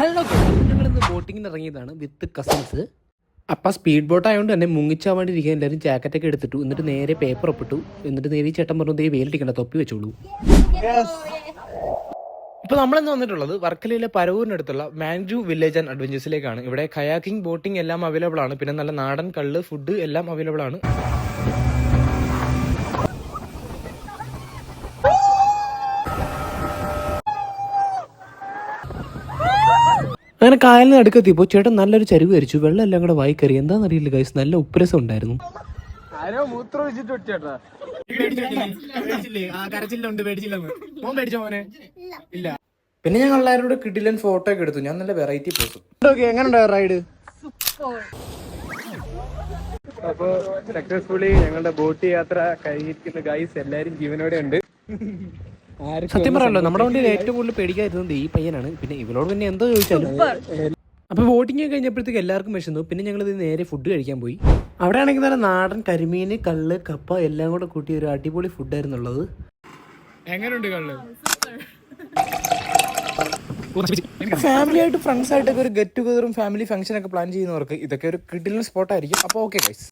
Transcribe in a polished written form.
Hello, ഞങ്ങളിന്ന് ബോട്ടിങ്ങിന് ഇറങ്ങിയതാണ് വിത്ത് cousins. അപ്പം സ്പീഡ് ബോട്ട് ആയതുകൊണ്ട് തന്നെ മുങ്ങിച്ചാൻ വേണ്ടി ഇരിക്കാൻ എല്ലാവരും ജാക്കറ്റൊക്കെ എടുത്തിട്ടു. എന്നിട്ട് നേരെ പേപ്പർ ഒപ്പിട്ടു. എന്നിട്ട് നേരെ ചേട്ടൻ പറഞ്ഞു വെയിലടിക്കണ്ട, തൊപ്പി വെച്ചോളൂ. ഇപ്പോൾ നമ്മളിന്ന് വന്നിട്ടുള്ളത് വർക്കലയിലെ പരവൂരിനടുത്തുള്ള മാൻജു വില്ലേജ് ആൻഡ് അഡ്വഞ്ചേഴ്സിലേക്കാണ്. ഇവിടെ കയാക്കിംഗ്, ബോട്ടിംഗ് എല്ലാം അവൈലബിൾ ആണ്. പിന്നെ നല്ല നാടൻ കള്ള്, ഫുഡ് എല്ലാം അവൈലബിൾ ആണ്. അങ്ങനെ കായലിന് അടുക്കെത്തിയപ്പോൾ ചേട്ടൻ നല്ലൊരു ചരിവ് കരിച്ചു. വെള്ളം എല്ലാം കൂടെ വായി കയറി. എന്താണെന്നറിയില്ല ഗൈസ്, നല്ല ഉപ്പരസം ഉണ്ടായിരുന്നു. പിന്നെ ഞങ്ങൾ എല്ലാവരും കൂടെ കിടിലൻ ഫോട്ടോ ഒക്കെ എടുത്തു. ഞാൻ നല്ല വെറൈറ്റി പോസ്. എങ്ങനെയുണ്ടായ റൈഡ്? അപ്പോ സക്സസ്ഫുള്ളി ഞങ്ങളുടെ ബോട്ട് യാത്ര കഴിഞ്ഞിരിക്കുന്ന ഗൈസ് എല്ലാരും ജീവനോടെ ഉണ്ട്. സത്യം പറയല്ലോ, നമ്മുടെ വണ്ടിയിൽ ഏറ്റവും കൂടുതൽ പേടിക്കാതിരുന്നത് ഈ പയ്യനാണ്. പിന്നെ ഇവളോട് പിന്നെ എന്തോ ചോദിച്ചാലും. അപ്പോൾ ബോട്ടിങ് കഴിഞ്ഞപ്പോഴത്തേക്ക് എല്ലാവർക്കും വിശന്നു. പിന്നെ ഞങ്ങൾ ഇത് നേരെ ഫുഡ് കഴിക്കാൻ പോയി. അവിടെ ആണെങ്കിൽ നല്ല നാടൻ കരിമീൻ, കള്ള്, കപ്പ എല്ലാം കൂടെ കൂട്ടി ഒരു അടിപൊളി ഫുഡായിരുന്നുള്ളത്. എങ്ങനെയുണ്ട് കള്ള്? ഫാമിലി ആയിട്ട് ഫ്രണ്ട്സ് ആയിട്ടൊക്കെ ഒരു ഗെറ്റ് ടുഗദറും ഫാമിലി ഫംഗ്ഷൻ ഒക്കെ പ്ലാൻ ചെയ്യുന്നവർക്ക് ഇതൊക്കെ ഒരു കിടിലൻ സ്പോട്ടായിരിക്കും. അപ്പോൾ ഓക്കെ ഗൈസ്.